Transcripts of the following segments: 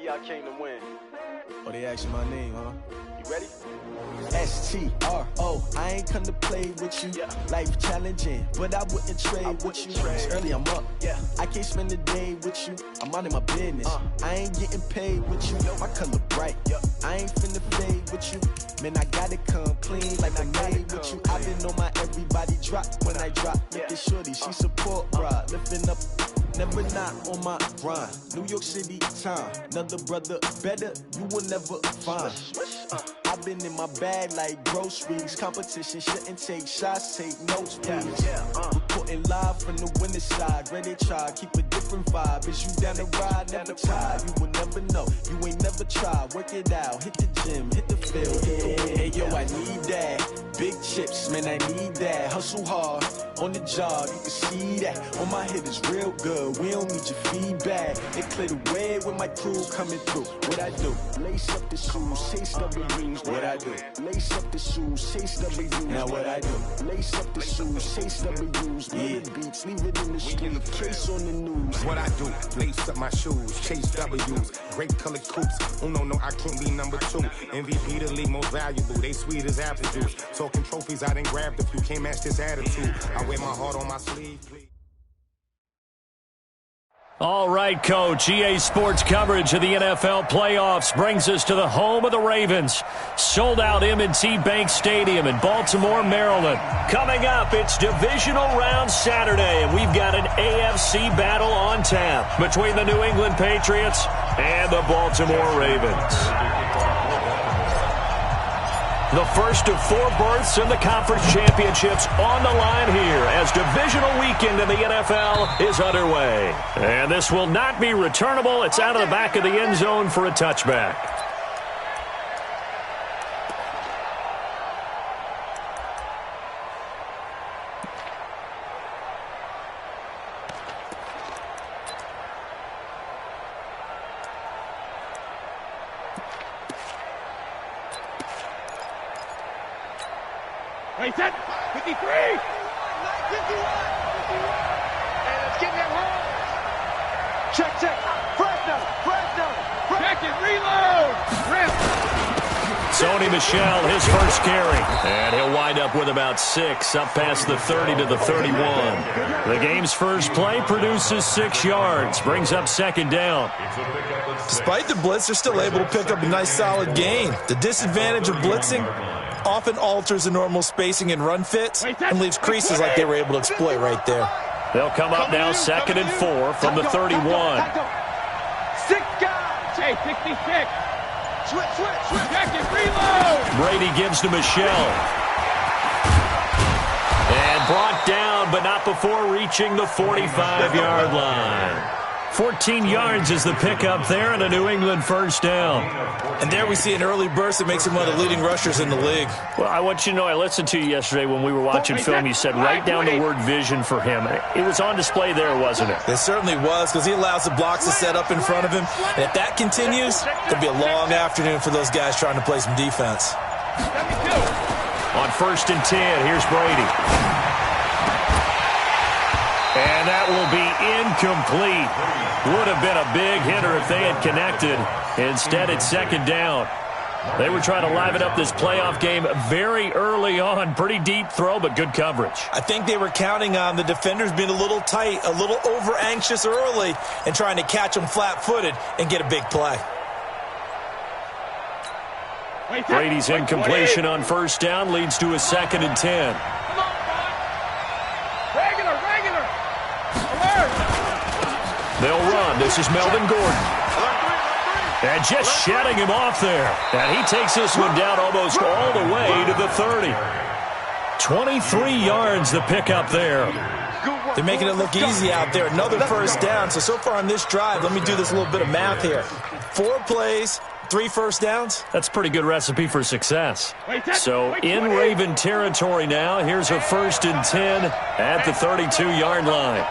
Yeah, I came to win. Oh, they asking my name, huh? You ready? S-T-R-O, I ain't come to play with you. Yeah. Life challenging, but I wouldn't trade with you. It's early, I'm up. Yeah. I can't spend the day with you. I'm out of my business. I ain't getting paid with you. My color bright. Yep. I ain't finna fade with you. Man, I gotta come clean like I made with you. I've been on my everybody drop when I drop. Look at shorty, she support ride. Lifting up, never not on my grind. New York City time. Another brother better, you will never find. I've been in my bag like groceries. Competition shouldn't take shots, take notes, please. Reporting live from the winning side. Ready to try, keep a different vibe. Is you down the ride? Never tired. You will never know. You ain't never tried. Work it out. Hit the gym, hit the field. Hey, yo, I need that. Big chips, man, I need that. Hustle hard on the job. You can see that. On my head is real good. We don't need your feedback. They clear the way with my crew coming through. What I do? Lace up the shoes, chase W's. What I do? Lace up the shoes, chase W's. Now what I do? Lace up the shoes, chase W's. Yeah. Beats, leave it in the street, case on the news. What I do? Lace up my shoes, chase W's. Great colored coops. Oh no, I can't be number 2. MVP the league most valuable. They sweet as apple juice. Talking trophies, I didn't grab the few. Can't match this attitude. I wear my heart on my sleeve. All right, Coach. EA Sports coverage of the NFL playoffs brings us to the home of the Ravens. Sold-out M&T Bank Stadium in Baltimore, Maryland. Coming up, it's Divisional Round Saturday, and we've got an AFC battle on tap between the New England Patriots and the Baltimore Ravens. The first of 4 berths in the conference championships on the line here as divisional weekend in the NFL is underway. And this will not be returnable. It's out of the back of the end zone for a touchback. Wait, set. 53. 51. 51. And it's getting it home. Check. Fresno. Check it. Reload. Rip. Sony Michel, his first carry. And he'll wind up with about 6, up past the 30 to the 31. The game's first play produces 6 yards, brings up second down. Despite the blitz, they're still able to pick up a nice solid gain. The disadvantage of blitzing often alters the normal spacing and run fits and leaves creases like they were able to exploit right there. They'll come up now 2nd and 4 from the 31. 6 guys. Hey, 66. Switch. Check it. Reload. Brady gives to Michel. And brought down, but not before reaching the 45-yard line. 14 yards is the pickup there and a New England first down. And there we see an early burst that makes him one of the leading rushers in the league. Well, I want you to know, I listened to you yesterday when we were watching film. You said write down the word vision for him. It was on display there, wasn't it? It certainly was, because he allows the blocks to set up in front of him. And if that continues, there'll be a long afternoon for those guys trying to play some defense. On 1st and 10, here's Brady. And that will be incomplete. Would have been a big hitter if they had connected. Instead, it's 2nd down. They were trying to liven up this playoff game very early on. Pretty deep throw, but good coverage. I think they were counting on the defenders being a little tight, a little over-anxious early, and trying to catch them flat-footed and get a big play. Brady's incompletion on 1st down leads to a 2nd and 10. They'll run. This is Melvin Gordon. And just shutting him off there. And he takes this one down almost all the way to the 30. 23 yards the pickup there. They're making it look easy out there. Another first down. So far on this drive, let me do this little bit of math here. 4 plays, 3 first downs. That's a pretty good recipe for success. So in Raven territory now, here's a 1st and 10 at the 32-yard line.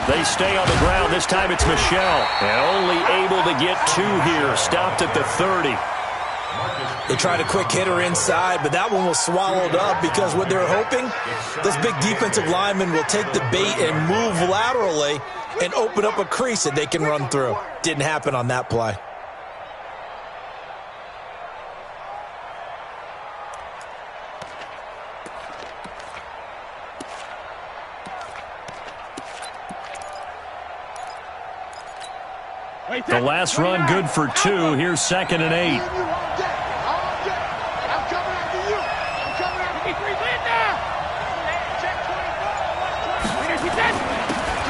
They stay on the ground. This time it's Michel. And only able to get 2 here. Stopped at the 30. They tried a quick hitter inside, but that one was swallowed up because what they're hoping, this big defensive lineman will take the bait and move laterally and open up a crease that they can run through. Didn't happen on that play. The last run good for 2. Here's 2nd and 8.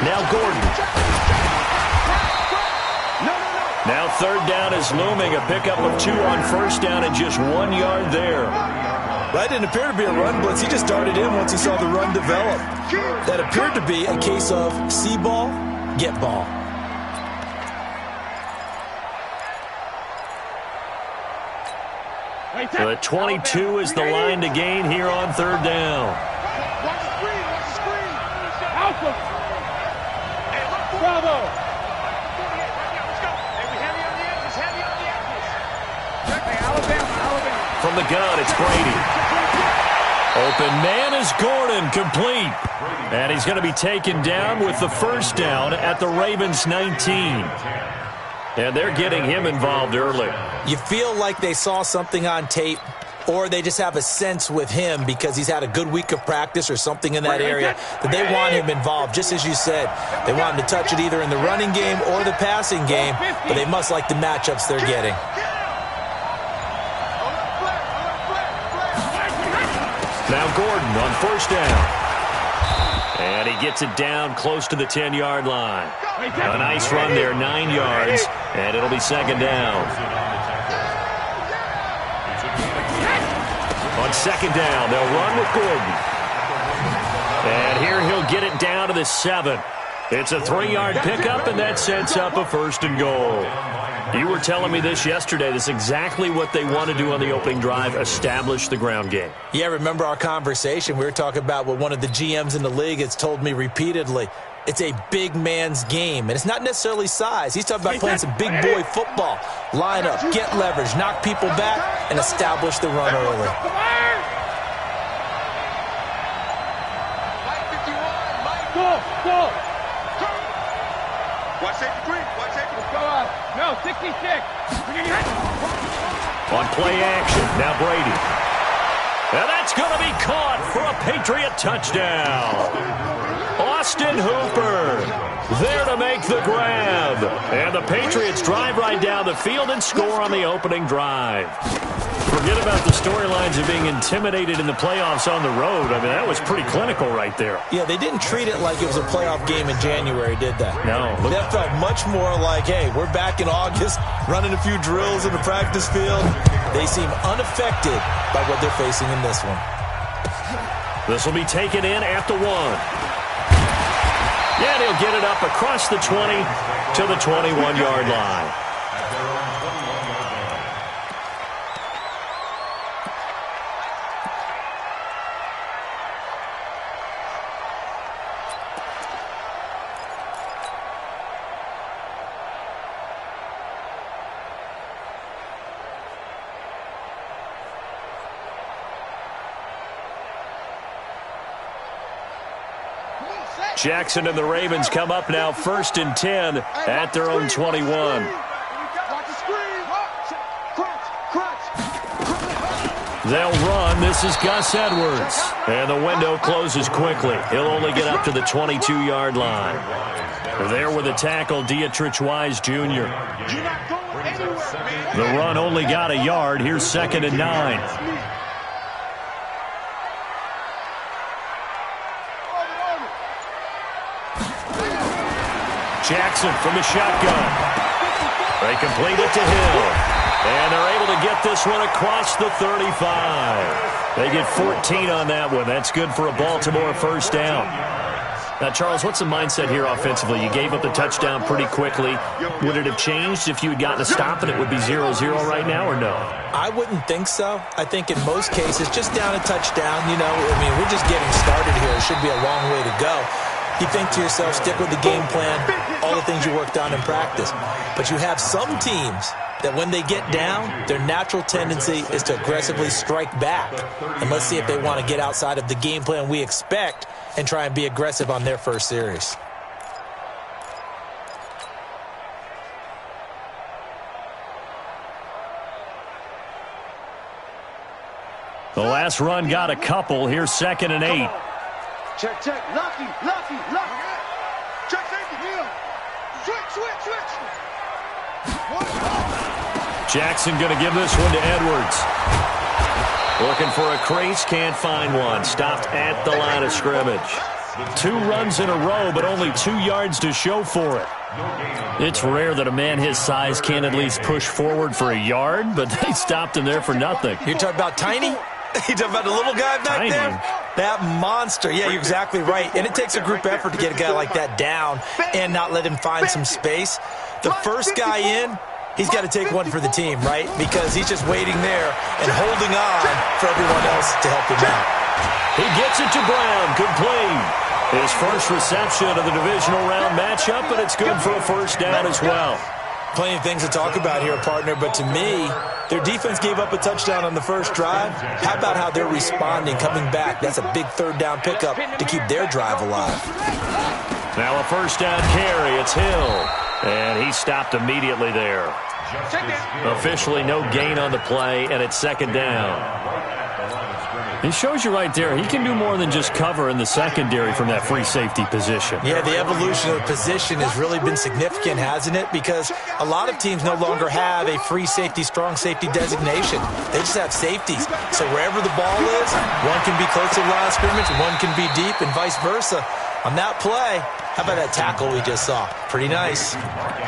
Now Gordon. Now 3rd down is looming. A pickup of 2 on 1st down and just 1 yard there. That didn't appear to be a run blitz. He just darted in once he saw the run develop. That appeared to be a case of see ball, get ball. The 22 is the line to gain here on 3rd down. Bravo! From the gun, it's Brady. Open man is Gordon, complete. And he's going to be taken down with the 1st down at the Ravens' 19. And they're getting him involved early. You feel like they saw something on tape, or they just have a sense with him because he's had a good week of practice or something in that area that they want him involved. Just as you said, they want him to touch it either in the running game or the passing game, but they must like the matchups they're getting. Now Gordon on 1st down. And he gets it down close to the 10-yard line. A nice run there, 9 yards, and it'll be 2nd down. On 2nd down, they'll run with Gordon. And here he'll get it down to the 7. It's a 3-yard pickup, and that sets up a 1st and goal. You were telling me this yesterday. This is exactly what they want to do on the opening drive, establish the ground game. Yeah, remember our conversation? We were talking about what one of the GMs in the league has told me repeatedly. It's a big man's game, and it's not necessarily size. He's talking about playing some big boy football. Line up, get leverage, knock people back, and establish the run early. Go! Watch safety green. Watch safety. Go up. No, 66. On play action, now Brady. And that's going to be caught for a Patriot touchdown. Austin Hooper there to make the grab. And the Patriots drive right down the field and score on the opening drive. Forget about the storylines of being intimidated in the playoffs on the road. I mean, that was pretty clinical right there. Yeah, they didn't treat it like it was a playoff game in January, did they? No. That felt much more like, hey, we're back in August, running a few drills in the practice field. They seem unaffected by what they're facing in this one. This will be taken in at the 1. And he'll get it up across the 20 to the 21-yard line. Jackson and the Ravens come up now 1st and 10 at their own 21. They'll run. This is Gus Edwards. And the window closes quickly. He'll only get up to the 22-yard line. There with the tackle, Dietrich Wise Jr. The run only got a yard. Here's 2nd and 9. Jackson from the shotgun. They complete it to Hill. And they're able to get this one across the 35. They get 14 on that one. That's good for a Baltimore 1st down. Now, Charles, what's the mindset here offensively? You gave up the touchdown pretty quickly. Would it have changed if you had gotten a stop and it would be 0-0 right now, or no? I wouldn't think so. I think in most cases, just down a touchdown, we're just getting started here. It should be a long way to go. You think to yourself, stick with the game plan, all the things you worked on in practice. But you have some teams that when they get down, their natural tendency is to aggressively strike back. And let's see if they want to get outside of the game plan we expect and try and be aggressive on their first series. last run got a couple. Here's 2nd and 8. Check, check. Lucky. Check, safety. Switch. Jackson going to give this one to Edwards. Looking for a crease, can't find one. Stopped at the line of scrimmage. 2 runs in a row, but only 2 yards to show for it. It's rare that a man his size can't at least push forward for a yard, but they stopped him there for nothing. You're talking about Tiny? You're talking about the little guy back there? That monster. Yeah, you're exactly right. And it takes a group effort to get a guy like that down and not let him find some space. The first guy in, he's got to take one for the team, right? Because he's just waiting there and holding on for everyone else to help him out. He gets it to Brown, complete. His first reception of the divisional round matchup, but it's good for a first down as well. Plenty of things to talk about here, partner, but to me, their defense gave up a touchdown on the first drive. How about how they're responding, coming back? That's a big 3rd down pickup to keep their drive alive. Now a first down carry. It's Hill, and he stopped immediately there. Officially no gain on the play, and it's 2nd down. He shows you right there, he can do more than just cover in the secondary from that free safety position. Yeah, the evolution of the position has really been significant, hasn't it? Because a lot of teams no longer have a free safety, strong safety designation. They just have safeties. So wherever the ball is, one can be close to the line of scrimmage, one can be deep, and vice versa. On that play, how about that tackle we just saw? Pretty nice.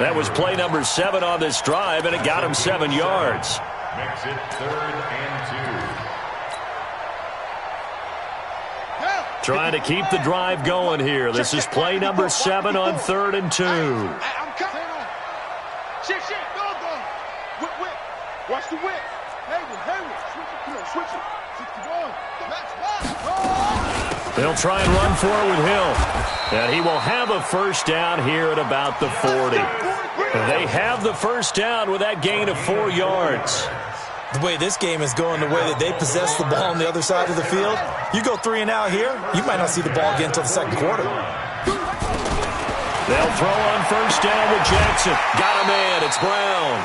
That was play number 7 on this drive, and it got him 7 yards. Makes it 3rd and 2. Trying to keep the drive going here. This is play number 7 on 3rd and 2. I'm coming. Shit. Go. Whip. Watch the whip. Hayward. Switch it. 61. They'll try and run for it with Hill. And he will have a first down here at about the 40. They have the first down with that gain of 4 yards. The way this game is going, the way that they possess the ball on the other side of the field, you go 3 and out here, you might not see the ball again until the 2nd quarter. They'll throw on first down with Jackson. Got a man. It's Brown.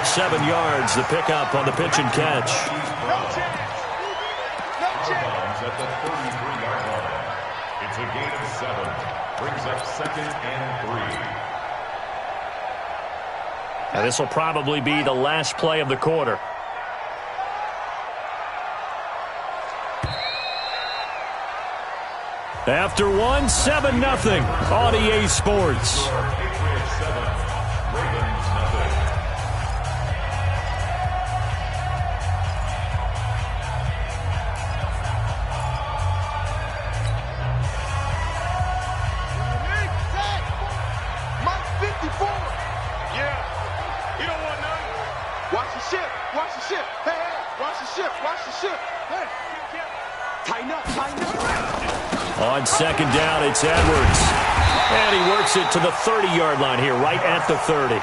7 yards, the pickup on the pitch and catch. At the 33-yard line. It's a gain of 7. Brings up 2nd and 3. Now this will probably be the last play of the quarter. After 1, 7-0 on EA Sports. Patriots 7, Ravens nothing. Mike 54. Yeah. You don't want none. Watch the ship. Hey. Watch the ship. Hey. Tighten up. On 2nd down, it's Edwards. And he works it to the 30-yard line here, right at the 30.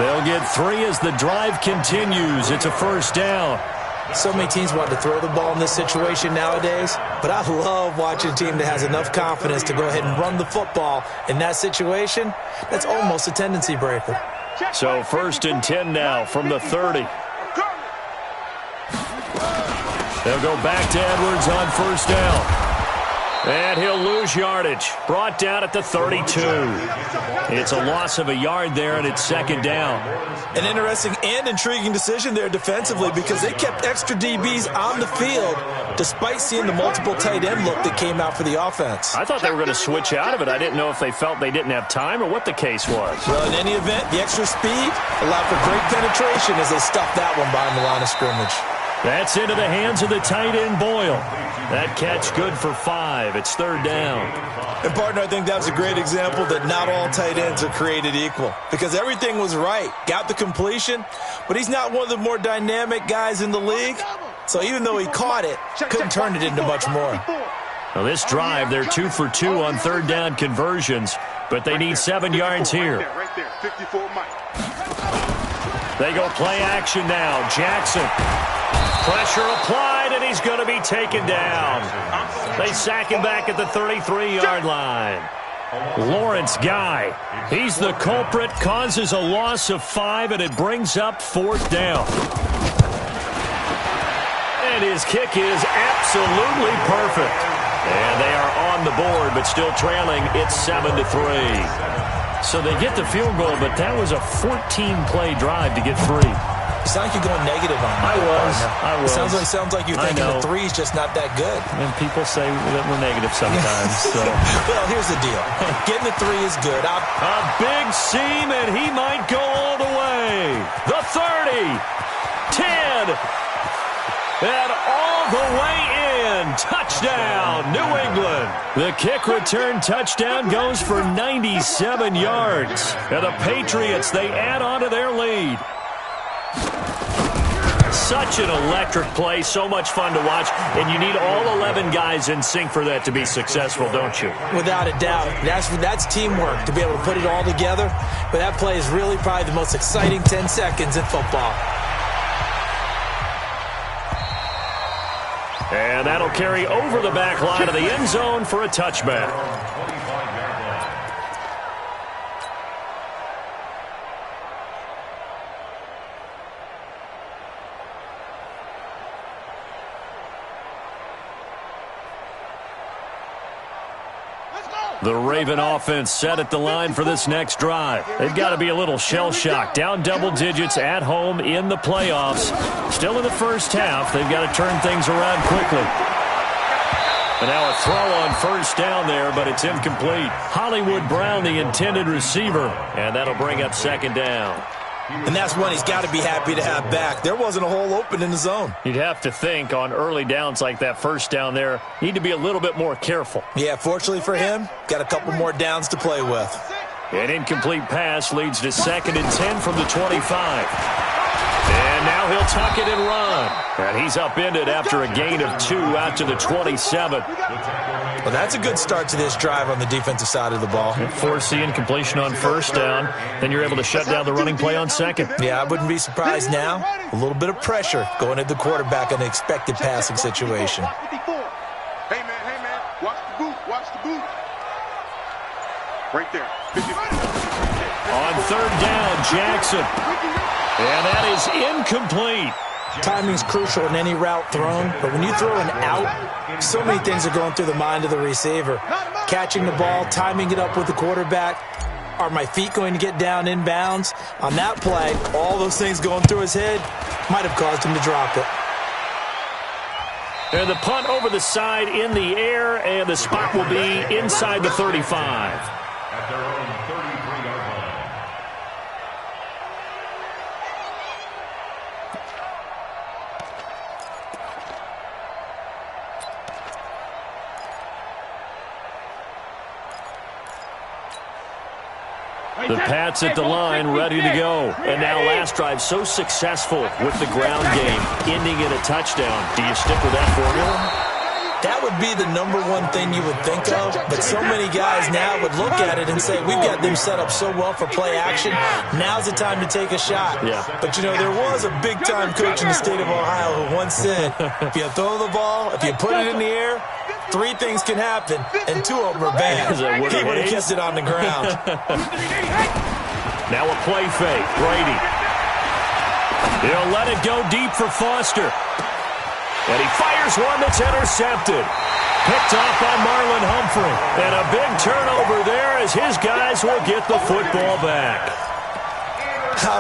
They'll get 3 as the drive continues. It's a first down. So many teams want to throw the ball in this situation nowadays, but I love watching a team that has enough confidence to go ahead and run the football in that situation. That's almost a tendency breaker. So 1st and 10 now from the 30. They'll go back to Edwards on first down. And he'll lose yardage. Brought down at the 32. It's a loss of a yard there, and it's 2nd down. An interesting and intriguing decision there defensively because they kept extra DBs on the field despite seeing the multiple tight end look that came out for the offense. I thought they were going to switch out of it. I didn't know if they felt they didn't have time or what the case was. Well, in any event, the extra speed allowed for great penetration as they stuffed that one behind the line of scrimmage. That's into the hands of the tight end, Boyle. That catch good for 5. It's 3rd down. And, partner, I think that's a great example that not all tight ends are created equal because everything was right. Got the completion, but he's not one of the more dynamic guys in the league. So even though he caught it, couldn't turn it into much more. Now this drive, they're 2 for 2 on 3rd down conversions, but they need 7 yards here. Right there, 54 Mike. They go play action now. Jackson. Pressure applied, and he's going to be taken down. They sack him back at the 33-yard line. Lawrence Guy, he's the culprit, causes a loss of 5, and it brings up 4th down. And And his kick is absolutely perfect. And they are on the board, but still trailing. It's 7-3. So they get the field goal, but that was a 14-play drive to get free. You sound like you're going negative on I that. was. Sounds like you're thinking the three's just not that good. And people say that we're negative sometimes. So. Well, here's the deal. Getting the three is good. A big seam, and he might go all the way. The 30, 10, and all the way in. Touchdown, New England. The kick return touchdown goes for 97 yards. And the Patriots, they add on to their lead. Such an electric play, so much fun to watch, and you need all 11 guys in sync for that to be successful, don't you? Without a doubt. That's teamwork, to be able to put it all together. But that play is really probably the most exciting 10 seconds in football. And that'll carry over the back line of the end zone for a touchback. The Raven offense set at the line for this next drive. They've got to be a little shell-shocked. Down double digits at home in the playoffs. Still in the first half. They've got to turn things around quickly. And now a throw on first down there, but it's incomplete. Hollywood Brown, the intended receiver. And that'll bring up second down. And that's one he's got to be happy to have back. There wasn't a hole open in the zone. You'd have to think on early downs like that first down there, need to be a little bit more careful. Yeah, fortunately for him, got a couple more downs to play with. An incomplete pass leads to 2nd and 10 from the 25. And now he'll tuck it and run. And he's upended after a gain of 2 out to the 27. Well, that's a good start to this drive on the defensive side of the ball. Force the incompletion on first down. Then you're able to shut down the running play on second. Yeah, I wouldn't be surprised now. A little bit of pressure going at the quarterback in an expected passing situation. Hey, man, watch the boot. Right there. On third down, Jackson. And that is incomplete. Timing's crucial in any route thrown, but when you throw an out, so many things are going through the mind of the receiver. Catching the ball, timing it up with the quarterback. Are my feet going to get down inbounds? On that play, all those things going through his head might have caused him to drop it. And the punt over the side in the air, and the spot will be inside the 35. At their own 33-yard line. The Pats at the line, ready to go. And now last drive so successful with the ground game, ending in a touchdown. Do you stick with that formula? That would be the number one thing you would think of, but so many guys now would look at it and say, we've got them set up so well for play action, now's the time to take a shot. Yeah. But, you know, there was a big-time coach in the state of Ohio who once said, if you throw the ball, if you put it in the air, 3 things can happen, and 2 of them are bad. He would have kissed it on the ground. Now a play fake. Brady. He'll let it go deep for Foster. And he fires one that's intercepted. Picked off by Marlon Humphrey. And a big turnover there as his guys will get the football back.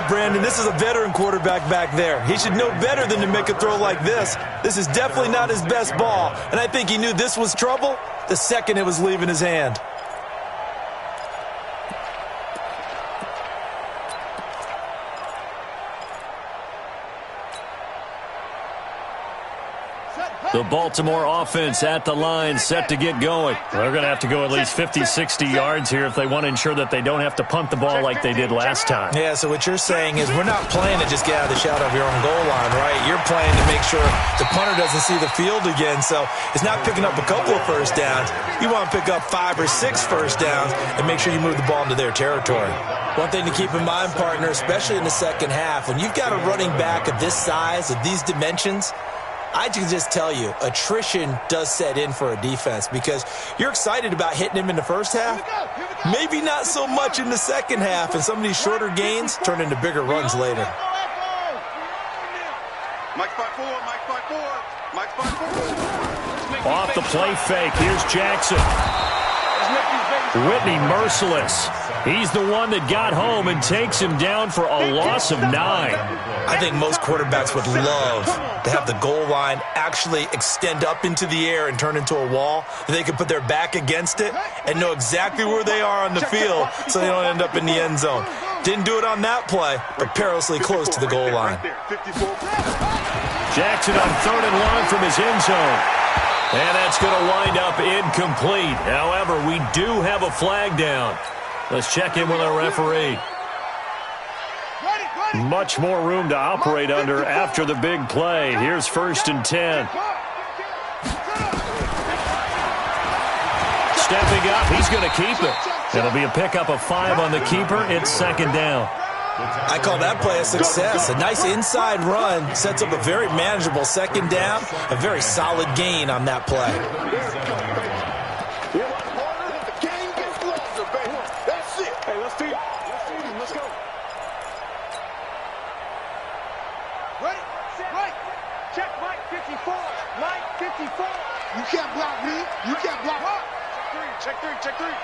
Brandon, this is a veteran quarterback back there. He should know better than to make a throw like this. This is definitely not his best ball. And I think he knew this was trouble the second it was leaving his hand. The Baltimore offense at the line, set to get going. They're going to have to go at least 50, 60 yards here if they want to ensure that they don't have to punt the ball like they did last time. Yeah, so what you're saying is we're not playing to just get out of the shadow of your own goal line, right? You're playing to make sure the punter doesn't see the field again. So it's not picking up a couple of first downs. You want to pick up 5 or 6 first downs and make sure you move the ball into their territory. One thing to keep in mind, partner, especially in the second half, when you've got a running back of this size, of these dimensions, I can just tell you, attrition does set in for a defense because you're excited about hitting him in the first half. Maybe not so much in the second half, and some of these shorter gains turn into bigger runs later. Mike 5-4, Mike 5-4. Off the play fake, here's Jackson. Whitney merciless. He's the one that got home and takes him down for a loss of 9. I think most quarterbacks would love to have the goal line actually extend up into the air and turn into a wall. They can put their back against it and know exactly where they are on the field so they don't end up in the end zone. Didn't do it on that play, but perilously close to the goal line. Jackson on 3rd and long from his end zone. And that's going to wind up incomplete. However, we do have a flag down. Let's check in with our referee. Much more room to operate under after the big play. Here's 1st and 10. Stepping up, he's going to keep it. It'll be a pickup of 5 on the keeper. It's 2nd down. I call that play a success. A nice inside run sets up a very manageable 2nd down. A very solid gain on that play. You can't block me. You can't block her. Check three.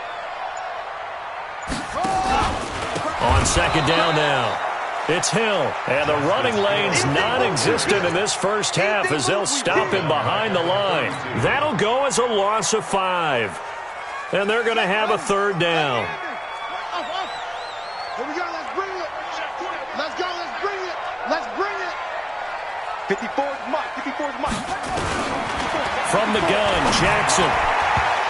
On 2nd down now. It's Hill. And the running lane's non-existent in this first half as they'll stop him behind the line. That'll go as a loss of 5. And they're going to have a 3rd down. Here we go. Let's bring it. Let's go. Let's bring it. Let's bring it. 54 is Mike. 54 is Mike. From the gun, Jackson.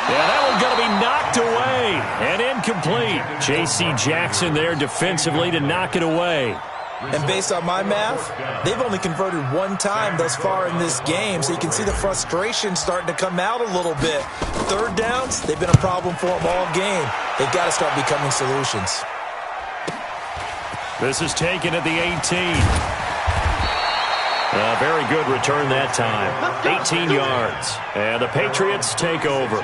Yeah, that one's going to be knocked away and incomplete. J.C. Jackson there defensively to knock it away. And based on my math, they've only converted 1 time thus far in this game, so you can see the frustration starting to come out a little bit. 3rd downs, they've been a problem for them all game. They've got to start becoming solutions. This is taken at the 18. A very good return that time. 18 yards. And the Patriots take over.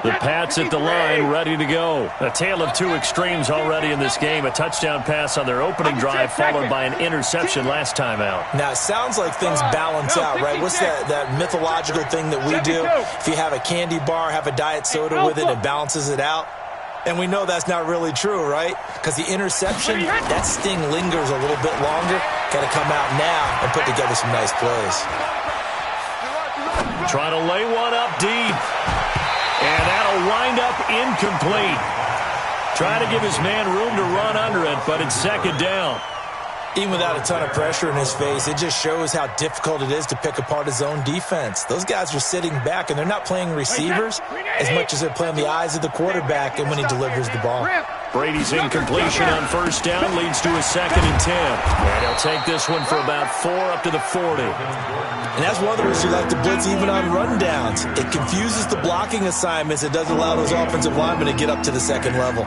The Pats at the line, ready to go. A tale of 2 extremes already in this game. A touchdown pass on their opening drive, followed by an interception last time out. Now, it sounds like things balance out, right? What's that mythological thing that we do? If you have a candy bar, have a diet soda with it, it balances it out. And we know that's not really true, right? Because the interception, that sting lingers a little bit longer. Got to come out now and put together some nice plays. Trying to lay one up deep. And that'll wind up incomplete. Trying to give his man room to run under it, but it's 2nd down. Even without a ton of pressure in his face, it just shows how difficult it is to pick apart his own defense. Those guys are sitting back, and they're not playing receivers as much as they're playing the eyes of the quarterback and when he delivers the ball. Brady's incompletion on 1st down leads to a 2nd and 10. And he'll take this one for about 4 up to the 40. And that's one of the reasons you like to blitz even on rundowns. It confuses the blocking assignments. It doesn't allow those offensive linemen to get up to the 2nd level.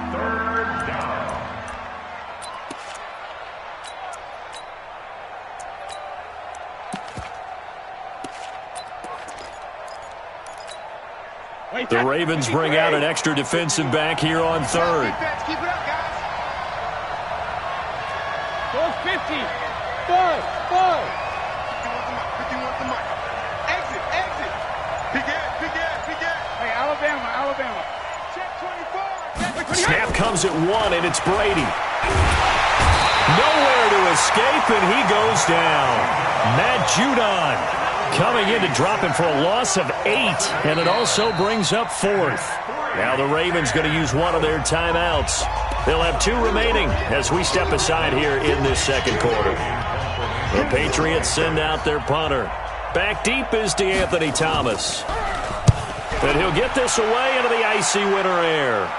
The Ravens bring out an extra defensive back here on 3rd. Keep it up, guys. Go 50. 5. 51 to Mike. Exit. Big ass. Hey, Alabama. Check 24. Snap comes at 1, and it's Brady. Nowhere to escape, and he goes down. Matt Judon coming in to drop him for a loss of 8, and it also brings up 4th. Now the Ravens going to use one of their timeouts. They'll have 2 remaining as we step aside here in this 2nd quarter. The Patriots send out their punter. Back deep is DeAnthony Thomas. And he'll get this away into the icy winter air.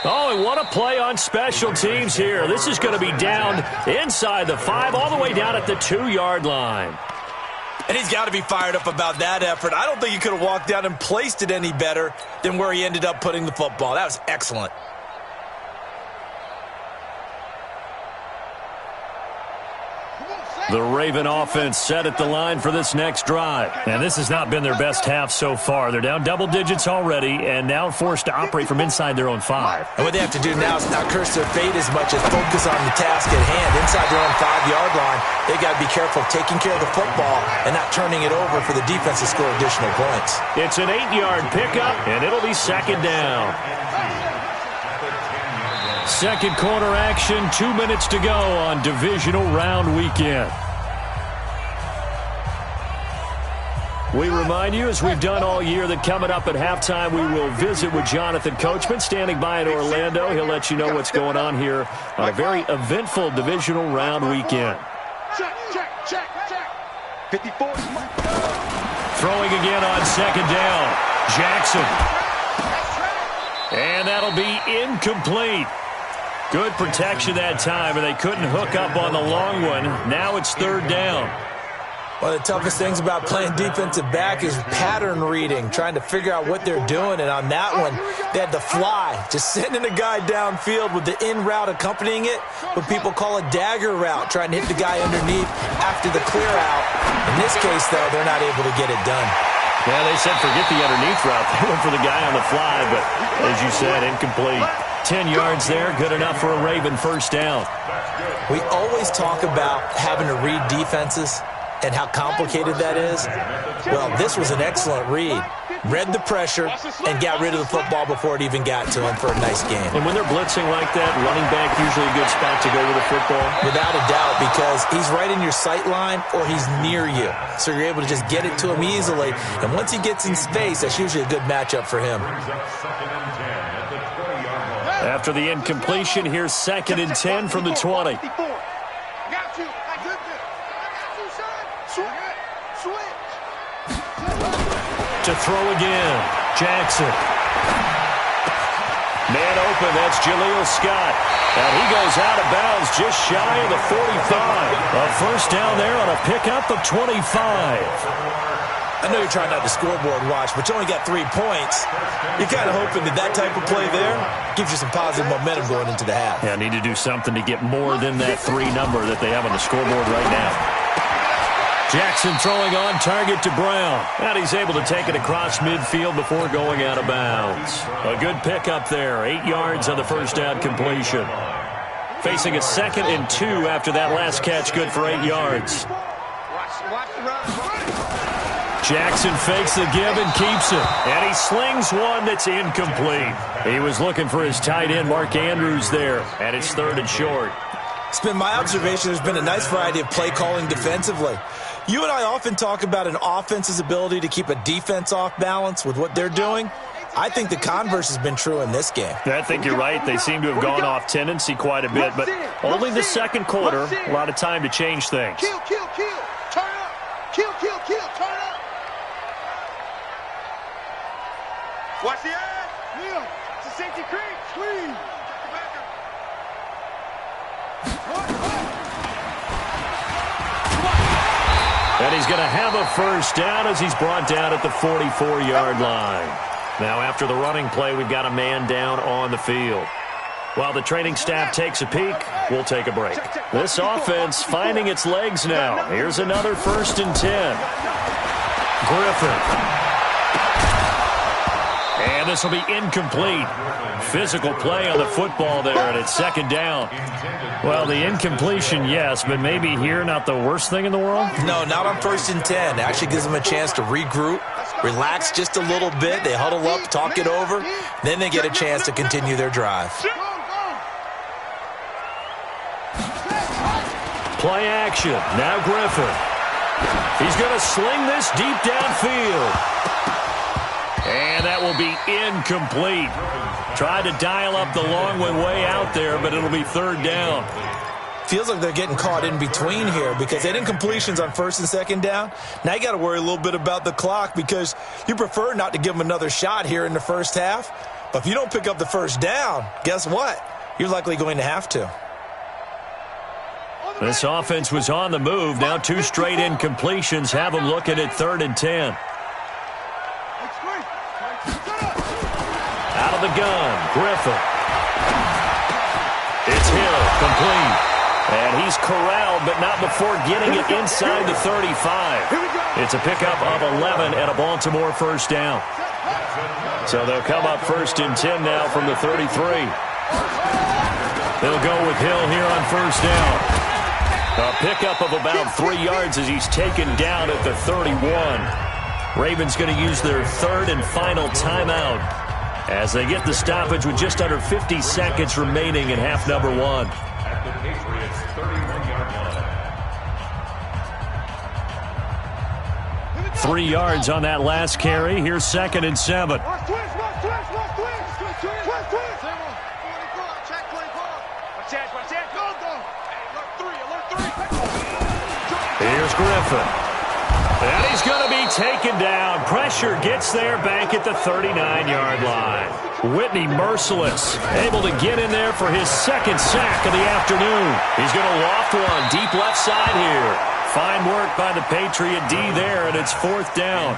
Oh, and what a play on special teams here. This is going to be down inside the 5, all the way down at the 2-yard line. And he's got to be fired up about that effort. I don't think he could have walked down and placed it any better than where he ended up putting the football. That was excellent. The Raven offense set at the line for this next drive. And this has not been their best half so far. They're down double digits already and now forced to operate from inside their own 5. And what they have to do now is not curse their fate as much as focus on the task at hand. Inside their own 5-yard line, they've got to be careful taking care of the football and not turning it over for the defense to score additional points. It's an 8-yard pickup, and it'll be second down. Second quarter action, 2 minutes to go on Divisional Round Weekend. We remind you, as we've done all year, that coming up at halftime, we will visit with Jonathan Coachman, standing by in Orlando. He'll let you know what's going on here on a very eventful Divisional Round Weekend. Check. 54. Throwing again on second down. Jackson. And that'll be incomplete. Good protection that time, and they couldn't hook up on the long one. Now it's third down. One of the toughest things about playing defensive back is pattern reading, trying to figure out what they're doing. And on that one, they had to fly, just sending a guy downfield with the in route accompanying it, what people call a dagger route, trying to hit the guy underneath after the clear out. In this case, though, they're not able to get it done. Yeah, they said forget the underneath route. They went for the guy on the fly, but as you said, incomplete. 10 yards there, good enough for a Raven first down. We always talk about having to read defenses and how complicated that is. Well, this was an excellent read. Read the pressure and got rid of the football before it even got to him for a nice game. And when they're blitzing like that, running back usually a good spot to go with the football? Without a doubt, because he's right in your sight line or he's near you. So you're able to just get it to him easily. And once he gets in space, that's usually a good matchup for him. After the incompletion, here's second and 10 from the 20. To throw again, Jackson. Man open, that's Jaleel Scott. And he goes out of bounds just shy of the 45. A first down there on a pickup of 25. I know you're trying not to scoreboard watch, but you only got 3 points. You're kind of hoping that type of play there gives you some positive momentum going into the half. Yeah, need to do something to get more than that 3 number that they have on the scoreboard right now. Jackson throwing on target to Brown. And he's able to take it across midfield before going out of bounds. A good pickup there. 8 yards on the first down completion. Facing a 2nd and 2 after that last catch, good for 8 yards. Jackson fakes the give and keeps it. And he slings one that's incomplete. He was looking for his tight end, Mark Andrews, there. And it's 3rd and short. It's been my observation there's been a nice variety of play calling defensively. You and I often talk about an offense's ability to keep a defense off balance with what they're doing. I think the converse has been true in this game. I think you're right. They seem to have gone off tendency quite a bit, but only the second quarter. A lot of time to change things. Kill. Turn up. Kill. Turn up. Watch the ass. Neil. It's a safety creep. Clean. And he's going to have a first down as he's brought down at the 44-yard line. Now, after the running play, we've got a man down on the field. While the training staff takes a peek, we'll take a break. This offense finding its legs now. Here's another 1st and 10. Griffin. And this will be incomplete. Physical play on the football there, and it's 2nd down. Well, the incompletion, yes, but maybe here not the worst thing in the world? No, not on 1st and 10. It actually gives them a chance to regroup, relax just a little bit. They huddle up, talk it over. Then they get a chance to continue their drive. Play action. Now Griffin. He's going to sling this deep downfield. And that will be incomplete. Tried to dial up the long one way out there, but it'll be 3rd down. Feels like they're getting caught in between here because they had incompletions on 1st and 2nd down. Now you got to worry a little bit about the clock because you prefer not to give them another shot here in the first half. But if you don't pick up the first down, guess what? You're likely going to have to. This offense was on the move. Now 2 straight incompletions have them looking at 3rd and 10. Out of the gun, Griffin. It's Hill, complete. And he's corralled, but not before getting it inside the 35. It's a pickup of 11 and a Baltimore first down. So they'll come up 1st and 10 now from the 33. They'll go with Hill here on first down. A pickup of about 3 yards as he's taken down at the 31. Ravens going to use their third and final timeout as they get the stoppage with just under 50 seconds remaining in half number 1. At the Patriots' 31-yard line. 3 yards on that last carry. Here's 2nd and 7. Here's Griffin. And he's going to be taken down. Pressure gets there back at the 39-yard line. Whitney merciless, able to get in there for his 2nd sack of the afternoon. He's going to loft one deep left side here. Fine work by the Patriot D there, and it's 4th down.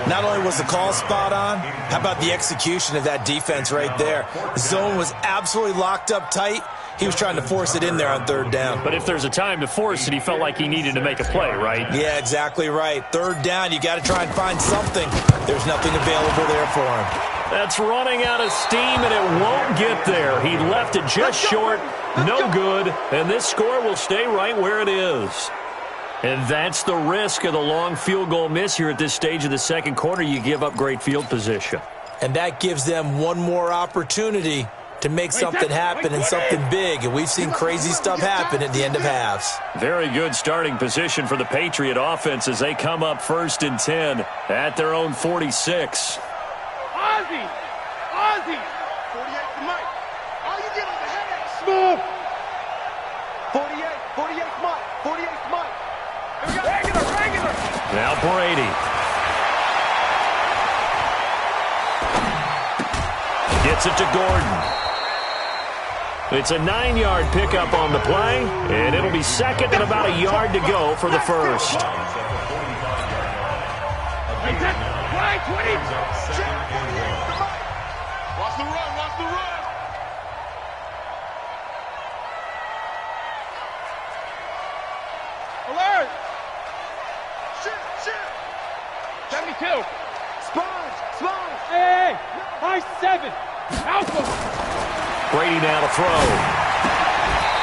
Not only was the call spot on, how about the execution of that defense right there? The zone was absolutely locked up tight. He was trying to force it in there on 3rd down. But if there's a time to force it, he felt like he needed to make a play, right? Yeah, exactly right. 3rd down, you got to try and find something. There's nothing available there for him. That's running out of steam, and it won't get there. He left it just short, no good, and this score will stay right where it is. And that's the risk of the long field goal miss here at this stage of the 2nd quarter. You give up great field position. And that gives them one more opportunity to make something happen and something big. And we've seen crazy stuff happen at the end of halves. Very good starting position for the Patriot offense as they come up 1st and 10 at their own 46. Ozzy! 48 to Mike. All you get is a headache. Smooth. 48 Mike. 48 Mike. Regular. Now Brady. Gets it to Gordon. It's a 9-yard pickup on the play, and it'll be 2nd and about a yard to go for the first. Watch the run. Alert! Shit! 72. Sponge! Hey! High 7! Alpha! Brady now to throw.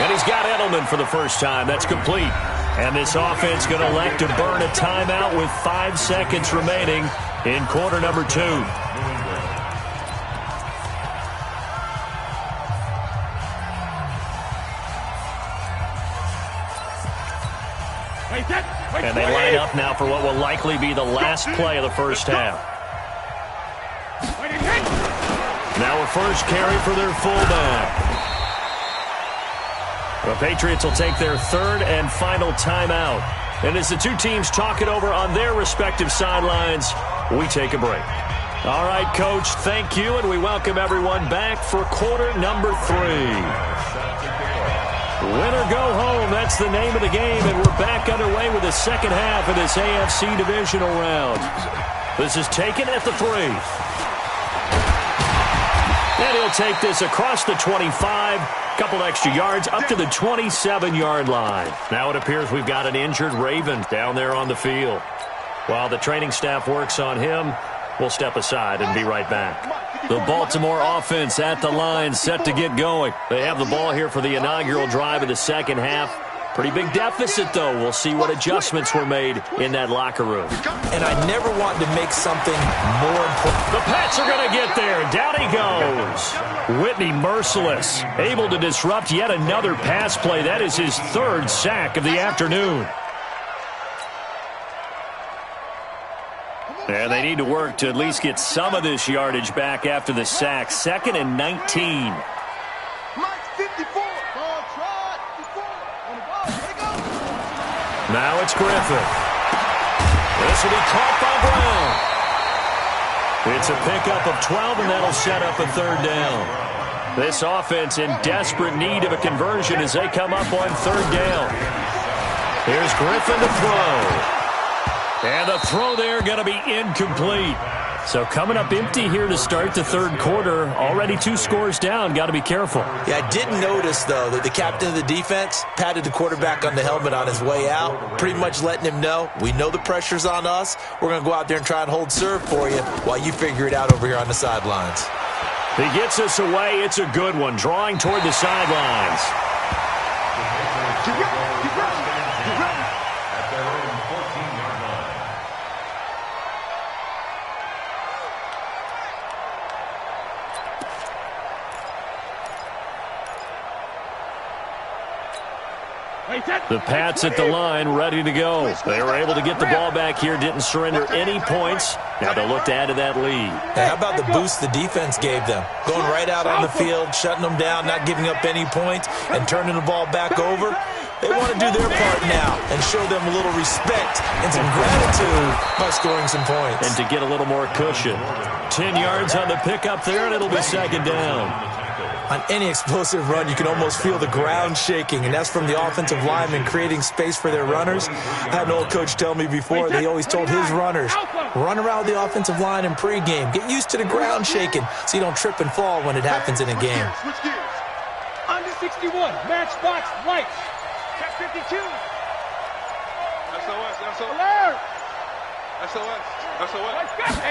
And he's got Edelman for the first time. That's complete. And this offense going to elect to burn a timeout with 5 seconds remaining in quarter number 2. And they line up now for what will likely be the last play of the first half. Now a first carry for their fullback. The Patriots will take their 3rd and final timeout. And as the two teams talk it over on their respective sidelines, we take a break. All right, Coach, thank you, and we welcome everyone back for quarter number 3. Win or go home, that's the name of the game, and we're back underway with the second half of this AFC Divisional round. This is taken at the 3. And he'll take this across the 25, couple extra yards, up to the 27-yard line. Now it appears we've got an injured Raven down there on the field. While the training staff works on him, we'll step aside and be right back. The Baltimore offense at the line, set to get going. They have the ball here for the inaugural drive of the second half. Pretty big deficit, though. We'll see what adjustments were made in that locker room. And I never want to make something more important. The Pats are going to get there. Down he goes. Whitney merciless, able to disrupt yet another pass play. That is his 3rd sack of the afternoon. And they need to work to at least get some of this yardage back after the sack. 2nd and 19. Now it's Griffin. This will be caught by Brown. It's a pickup of 12, and that'll set up a 3rd down. This offense in desperate need of a conversion as they come up on 3rd down. Here's Griffin to throw. And the throw there going to be incomplete. So coming up empty here to start the third quarter. Already 2 scores down. Got to be careful. Yeah, I did notice, though, that the captain of the defense patted the quarterback on the helmet on his way out, pretty much letting him know, we know the pressure's on us. We're going to go out there and try and hold serve for you while you figure it out over here on the sidelines. He gets us away. It's a good one. Drawing toward the sidelines. At their own 14-yard line. The Pats at the line, ready to go. They were able to get the ball back here, didn't surrender any points. Now they'll look to add to that lead. Hey, how about the boost the defense gave them? Going right out on the field, shutting them down, not giving up any points, and turning the ball back over. They want to do their part now and show them a little respect and some gratitude by scoring some points. And to get a little more cushion. 10 yards on the pickup there, and it'll be second down. On any explosive run, you can almost feel the ground shaking, and that's from the offensive linemen creating space for their runners. I had an old coach tell me before, they always told his runners, run around the offensive line in pregame. Get used to the ground shaking so you don't trip and fall when it happens in a game. Switch gears. Under 61, matchbox right. Check 52. SOS. Alert. SOS.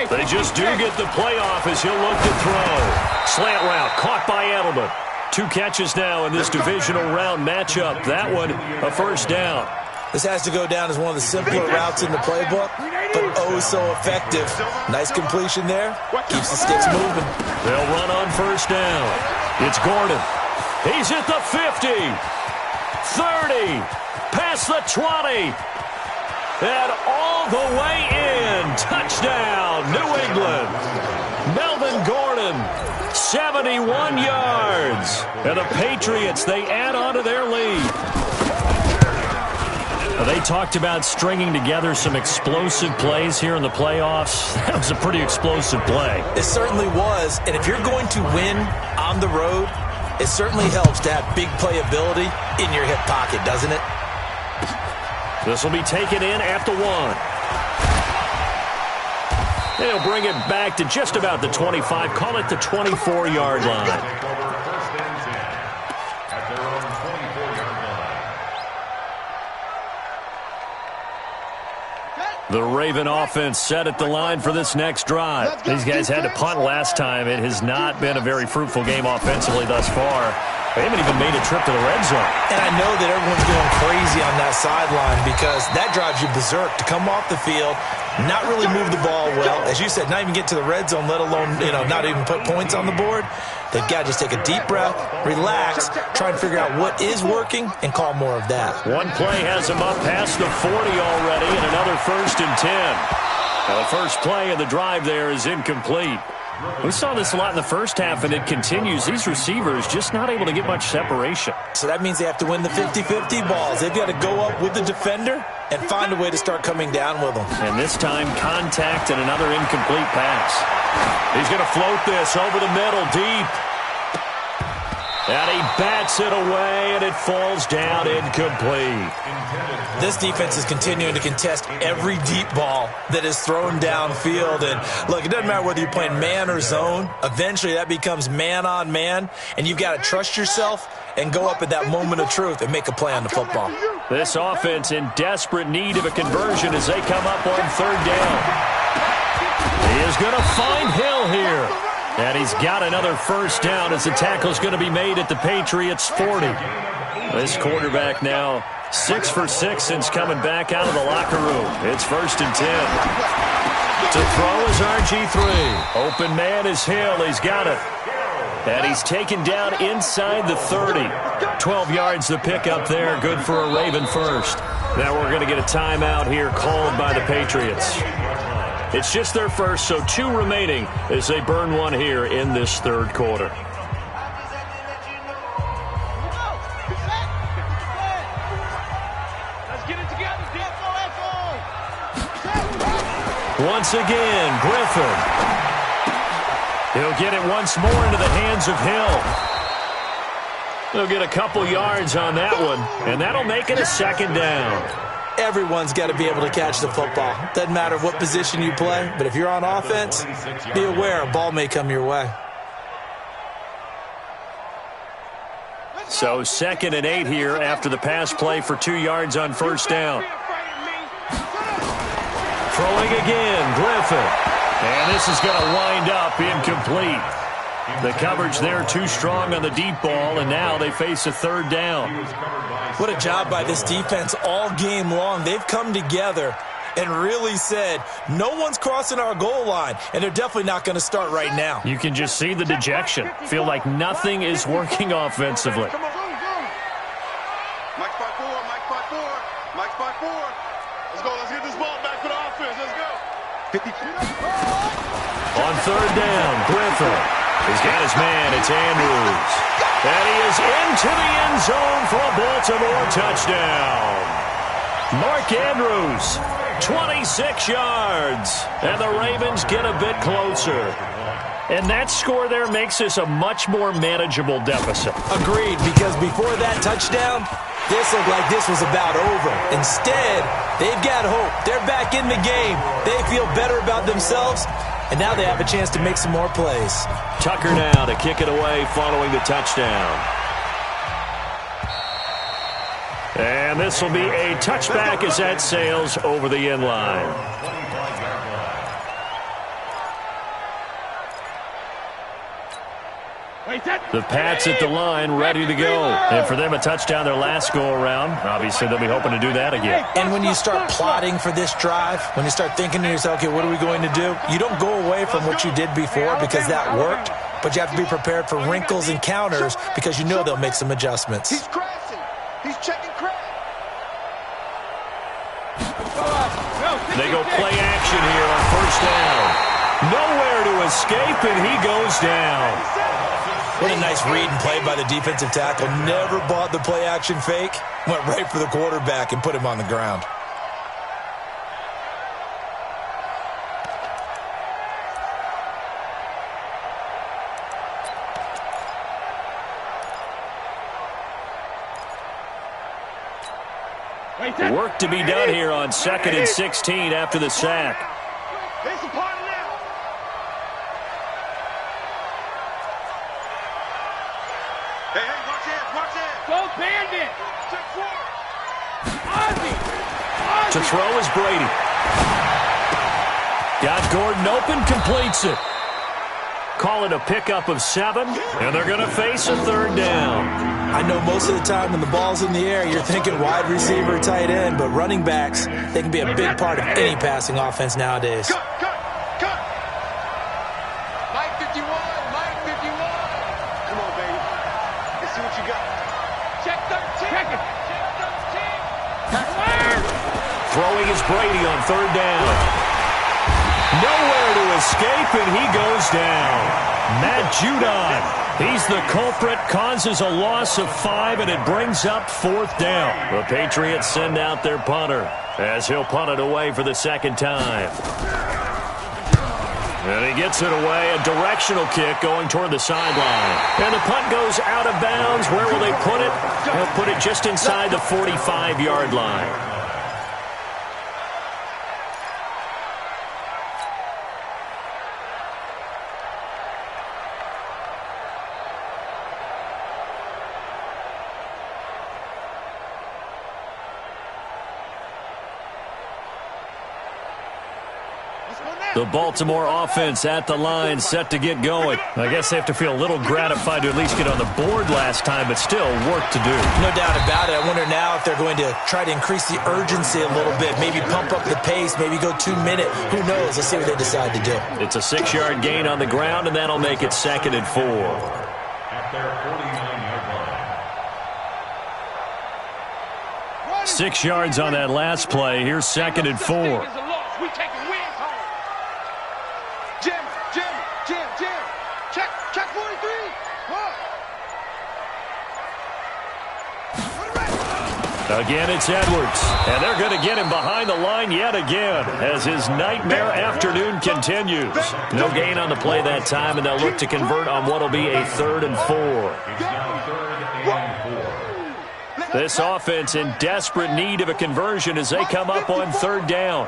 They just do get the playoff as he'll look to throw. Slant route caught by Edelman. 2 catches now in this divisional round matchup. That one a first down. This has to go down as one of the simpler routes in the playbook, but oh so effective. Nice completion there. Keeps the sticks moving. They'll run on first down. It's Gordon. He's at the 50. 30. Past the 20. And all the way in. Touchdown, New England. Melvin Gordon, 71 yards. And the Patriots, they add on to their lead. They talked about stringing together some explosive plays here in the playoffs. That was a pretty explosive play. It certainly was. And if you're going to win on the road, it certainly helps to have big playability in your hip pocket, doesn't it? This will be taken in at the 1. They'll bring it back to just about the 25. Call it the 24-yard line. First and 10 at their own 24-yard line. The Raven offense set at the line for this next drive. These guys had to punt last time. It has not been a very fruitful game offensively thus far. They haven't even made a trip to the red zone. And I know that everyone's going crazy on that sideline because that drives you berserk to come off the field, not really move the ball well. As you said, not even get to the red zone, let alone, not even put points on the board. They've got to just take a deep breath, relax, try and figure out what is working, and call more of that. One play has them up past the 40 already, and another 1st and 10. Now the first play of the drive there is incomplete. We saw this a lot in the first half, and it continues. These receivers just not able to get much separation. So that means they have to win the 50-50 balls. They've got to go up with the defender and find a way to start coming down with them. And this time, contact and another incomplete pass. He's going to float this over the middle, deep. And he bats it away, and it falls down incomplete. This defense is continuing to contest every deep ball that is thrown downfield. And, look, it doesn't matter whether you're playing man or zone. Eventually, that becomes man-on-man, and you've got to trust yourself and go up at that moment of truth and make a play on the football. This offense in desperate need of a conversion as they come up on third down. He is going to find Hill here. And he's got another first down as the tackle's going to be made at the Patriots' 40. This quarterback now 6 for 6 since coming back out of the locker room. It's 1st and 10. To throw is RG3. Open man is Hill. He's got it. And he's taken down inside the 30. 12 yards the pick up there. Good for a Raven first. Now we're going to get a timeout here called by the Patriots. It's just their first, so 2 remaining as they burn one here in this third quarter. Once again, Griffin. He'll get it once more into the hands of Hill. They'll get a couple yards on that one, and that'll make it a second down. Everyone's got to be able to catch the football. Doesn't matter what position you play, but if you're on offense, be aware a ball may come your way. So 2nd and 8 here after the pass play for 2 yards on first down. Throwing again, Griffin. And this is going to wind up incomplete. The coverage there too strong on the deep ball, and now they face a 3rd down. What a job by this defense all game long. They've come together and really said, no one's crossing our goal line, and they're definitely not going to start right now. You can just see the dejection. Feel like nothing is working offensively. Come on, go. Mike spot 4, Mike spot 4, Mike spot 4. Let's go, let's get this ball back for the offense. Let's go. 52. On 3rd down, Griffin. He's got his man. It's Andrews. And he is into the end zone for a Baltimore touchdown. Mark Andrews, 26 yards. And the Ravens get a bit closer. And that score there makes this a much more manageable deficit. Agreed, because before that touchdown, this looked like this was about over. Instead, they've got hope. They're back in the game. They feel better about themselves. And now they have a chance to make some more plays. Tucker now to kick it away following the touchdown. And this will be a touchback as that sails over the end line. The Pats at the line, ready to go. And for them, a touchdown their last go-around. Obviously, they'll be hoping to do that again. And when you start plotting for this drive, when you start thinking to yourself, okay, what are we going to do? You don't go away from what you did before because that worked, but you have to be prepared for wrinkles and counters because you know they'll make some adjustments. He's crashing. He's checking crash. They go play action here on first down. Nowhere to escape, and he goes down. What a nice read and play by the defensive tackle. Never bought the play-action fake. Went right for the quarterback and put him on the ground. Work to be done here on 2nd and 16 after the sack. It's a party now. Hey, watch it. Go Bandit. Check 4. To throw is Brady. Got Gordon open, completes it. Call it a pickup of 7, and they're going to face a 3rd down. I know most of the time when the ball's in the air, you're thinking wide receiver, tight end, but running backs, they can be a big part of any passing offense nowadays. Cut. Mike 51. Come on, baby. Let's see what you got. Check 13. Check it. Check 13. Throwing is Brady on 3rd down. Nowhere to escape, and he goes down. Matt Judon, he's the culprit, causes a loss of 5, and it brings up 4th down. The Patriots send out their punter as he'll punt it away for the 2nd time. And he gets it away, a directional kick going toward the sideline. And the punt goes out of bounds. Where will they put it? They'll put it just inside the 45-yard line. The Baltimore offense at the line, set to get going. I guess they have to feel a little gratified to at least get on the board last time, but still work to do. No doubt about it. I wonder now if they're going to try to increase the urgency a little bit, maybe pump up the pace, maybe go 2-minute. Who knows? Let's see what they decide to do. It's a 6-yard gain on the ground, and that'll make it 2nd and 4. At their 49-yard line. 6 yards on that last play. Here's 2nd and 4. We taking wins home. Jim. Check 43. Again, it's Edwards. And they're going to get him behind the line yet again as his nightmare afternoon continues. No gain on the play that time, and they'll look to convert on what will be a 3rd and 4. It's now 3rd and 4. This offense in desperate need of a conversion as they come up on third down.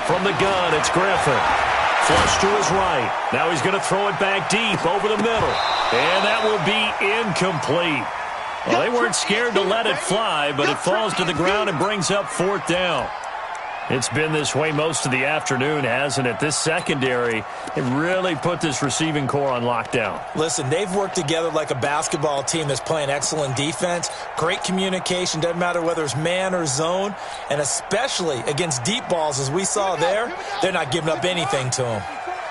From the gun, it's Griffin. Flush to his right. Now he's going to throw it back deep over the middle. And that will be incomplete. Well, they weren't scared to let it fly, but it falls to the ground and brings up fourth down. It's been this way most of the afternoon, hasn't it? This secondary, it really put this receiving core on lockdown. Listen, they've worked together like a basketball team that's playing excellent defense. Great communication, doesn't matter whether it's man or zone. And especially against deep balls, as we saw there, they're not giving up anything to them.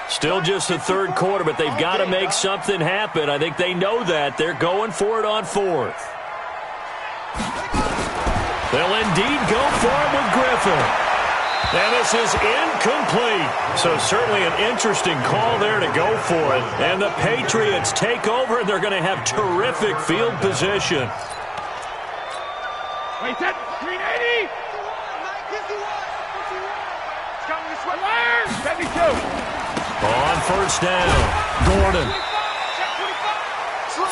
Still just the third quarter, but they've got to make something happen. I think they know that. They're going for it on fourth. They'll indeed go for it with Griffin. And this is incomplete. So certainly an interesting call there to go for it. And the Patriots take over, and they're going to have terrific field position. Wait, that 380. Coming this way. 72. On first down, Gordon.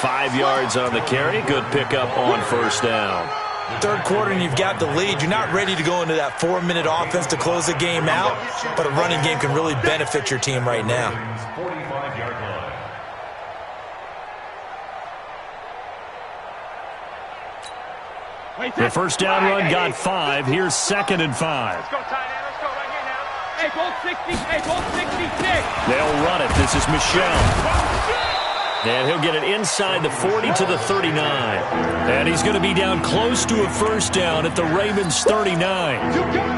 5 yards on the carry. Good pickup on first down. Third quarter and you've got the lead. You're not ready to go into that 4-minute offense to close the game out, but a running game can really benefit your team right now. 45-yard line. The first down run got 5. Here's 2nd and 5. Let's go, tight end. Let's go right here now. Hey, goal 60. Hey, goal 66. They'll run it. This is Michel. And he'll get it inside the 40 to the 39. And he's going to be down close to a first down at the Ravens 39.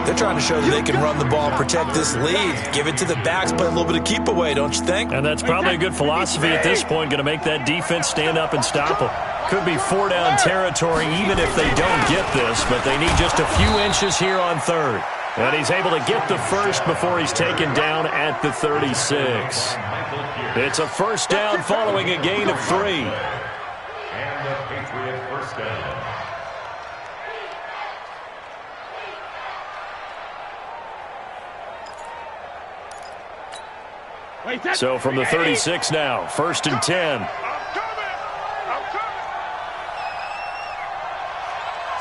They're trying to show that they can run the ball, protect this lead, give it to the backs, play a little bit of keep away, don't you think? And that's probably a good philosophy at this point, going to make that defense stand up and stop them. Could be 4-down territory even if they don't get this, but they need just a few inches here on third. And he's able to get the first before he's taken down at the 36. It's a first down following a gain of 3. And the Patriot first down. So from the 36 now, 1st and 10. I'm coming.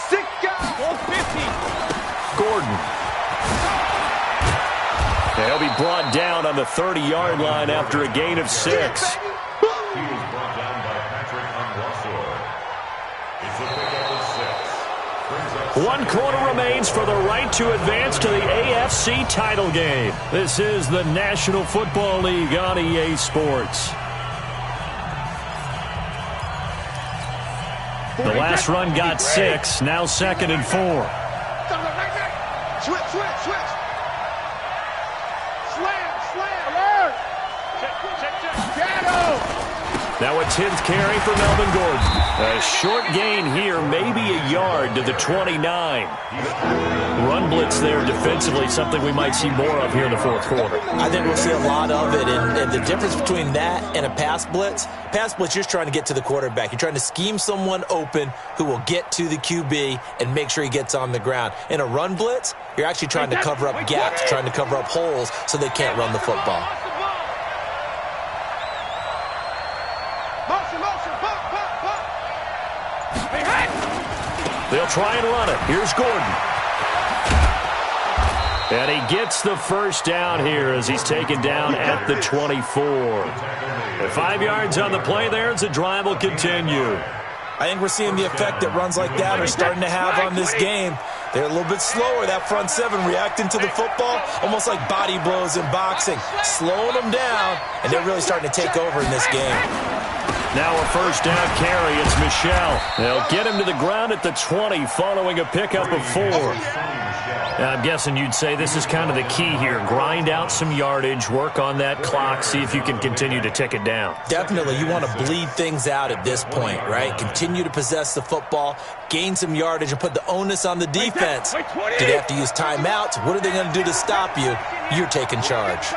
Six guys. Goal 50. Gordon. He'll be brought down on the 30-yard line after a gain of 6. He was brought down by Patrick Unrussell. It's a pickup of 6. 1 quarter remains for the right to advance to the AFC title game. This is the National Football League on EA Sports. The last run got 6, now 2nd and 4. Switch. Slam. Alert. Check. Now a 10th carry for Melvin Gordon. A short gain here, maybe a yard to the 29. Run blitz there defensively, something we might see more of here in the fourth quarter. I think we'll see a lot of it, and the difference between that and a pass blitz, you're just trying to get to the quarterback. You're trying to scheme someone open who will get to the QB and make sure he gets on the ground. In a run blitz, you're actually trying to cover up gaps, trying to cover up holes so they can't run the football. They'll try and run it. Here's Gordon. And he gets the first down here as he's taken down at the 24. And 5 yards on the play there as the drive will continue. I think we're seeing the effect that runs like that are starting to have on this game. They're a little bit slower, that front seven, reacting to the football, almost like body blows in boxing, slowing them down, and they're really starting to take over in this game. Now a first down carry. It's Michel. They'll get him to the ground at the 20 following a pickup of 4. Now, I'm guessing you'd say this is kind of the key here. Grind out some yardage, work on that clock, see if you can continue to tick it down. Definitely. You want to bleed things out at this point, right? Continue to possess the football, gain some yardage, and put the onus on the defense. Do they have to use timeouts? What are they going to do to stop you? You're taking charge.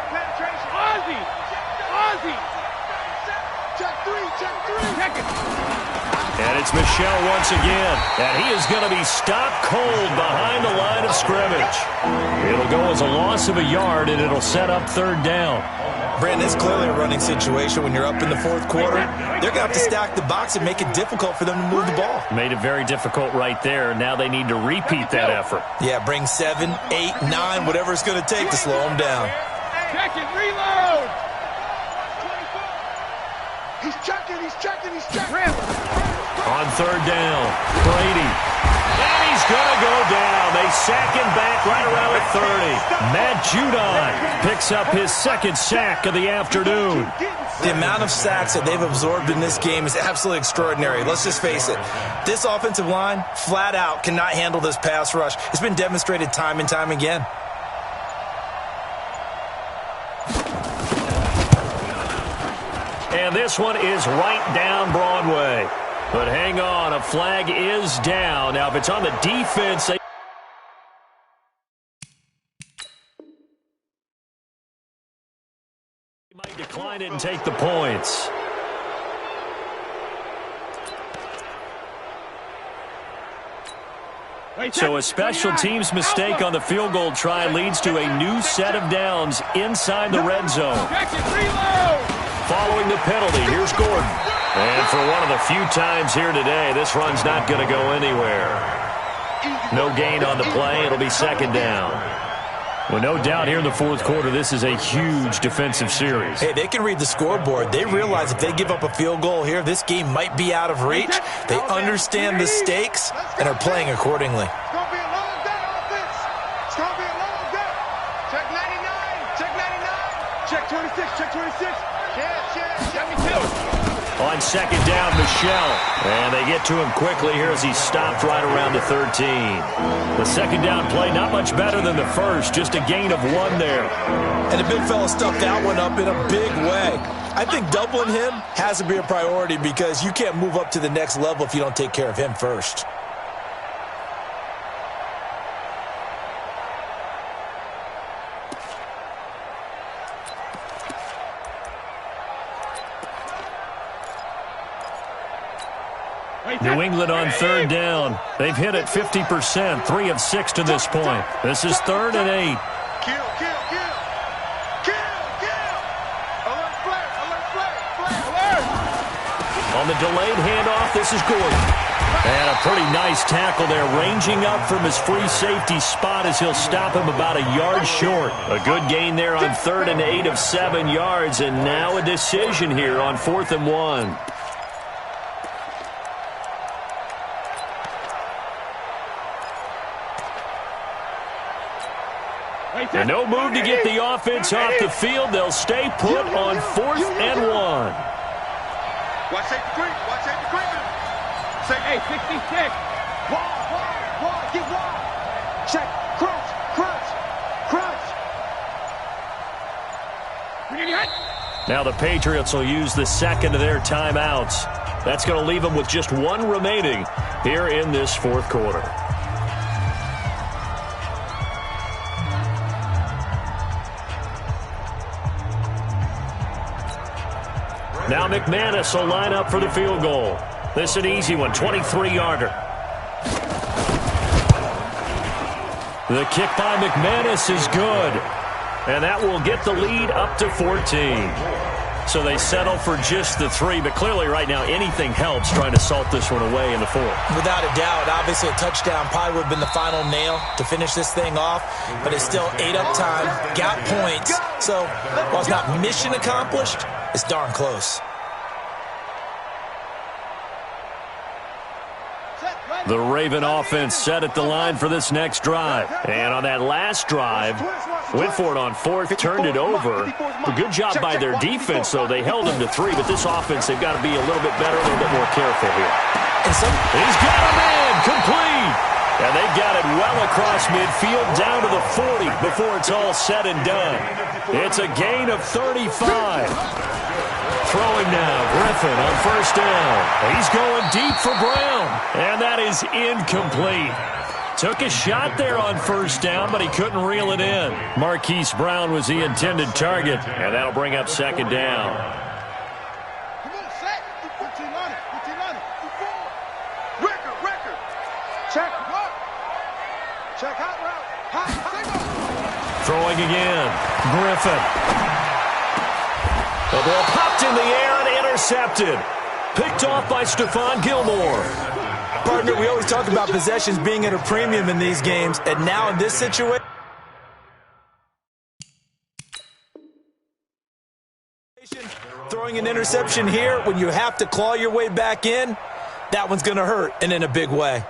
And it's Michel once again. And he is going to be stopped cold behind the line of scrimmage. It'll go as a loss of a yard, and it'll set up third down. Brandon, it's clearly a running situation when you're up in the fourth quarter. They're going to have to stack the box and make it difficult for them to move the ball. Made it very difficult right there. Now they need to repeat that effort. Yeah, bring 7, 8, 9, whatever it's going to take to slow them down. Check it, reload! He's checking. On third down, Brady. And he's going to go down. They sack him back right around the 30. Matt Judon picks up his second sack of the afternoon. The amount of sacks that they've absorbed in this game is absolutely extraordinary. Let's just face it. This offensive line, flat out, cannot handle this pass rush. It's been demonstrated time and time again. And this one is right down Broadway. But hang on, a flag is down. Now, if it's on the defense, they might decline it and take the points. So a special teams mistake on the field goal try leads to a new set of downs inside the red zone. Following the penalty, here's Gordon. And for one of the few times here today, this run's not going to go anywhere. No gain on the play. It'll be second down. Well, no doubt here in the fourth quarter, this is a huge defensive series. Hey, they can read the scoreboard. They realize if they give up a field goal here, this game might be out of reach. They understand the stakes and are playing accordingly. It's going to be a long day, offense. It's going to be a long day. Check 99. Check 99. Check 26. Check 26. Check me too. On second down, Michelle. And they get to him quickly here as he stopped right around the 13. The second down play, not much better than the first, just a gain of 1 there. And the big fella stuffed that one up in a big way. I think doubling him has to be a priority because you can't move up to the next level if you don't take care of him first. New England on third down. They've hit it 50%, 3 of 6 to this point. This is 3rd and 8. Kill. Alert flag, alert. On the delayed handoff, this is Gordon. And a pretty nice tackle there, ranging up from his free safety spot as he'll stop him about a yard short. A good gain there on 3rd and 8 of 7 yards, and now a decision here on 4th and 1. And no move to get the offense off the field. They'll stay put on 4th and 1. Watch safety creep. Say, hey, 66. Wide. Get wide. Check. Crunch. Now the Patriots will use the second of their timeouts. That's going to leave them with just 1 remaining here in this fourth quarter. Now McManus will line up for the field goal. This is an easy one, 23-yarder. The kick by McManus is good. And that will get the lead up to 14. So they settle for just the 3, but clearly right now anything helps trying to salt this one away in the 4th. Without a doubt, obviously a touchdown probably would have been the final nail to finish this thing off, but it's still 8 up time, got points. So while it's not mission accomplished, it's darn close. The Raven offense set at the line for this next drive. And on that last drive, went for it on 4th, turned it over. A good job by their defense, though. They held them to 3, but this offense, they've got to be a little bit better, a little bit more careful here. He's got him in, complete. And they've got it well across midfield, down to the 40 before it's all said and done. It's a gain of 35. Throwing now, Griffin on first down. He's going deep for Brown, and that is incomplete. Took a shot there on first down, but he couldn't reel it in. Marquise Brown was the intended target, and that'll bring up second down. Come on, set. Put your on it. Record. Check. What? Check hot route. Hot. Throwing again. Griffin. The ball popped in the air and intercepted. Picked off by Stephon Gilmore. Partner, we always talk about possessions being at a premium in these games, and now in this situation, throwing an interception here when you have to claw your way back in, that one's going to hurt, and in a big way.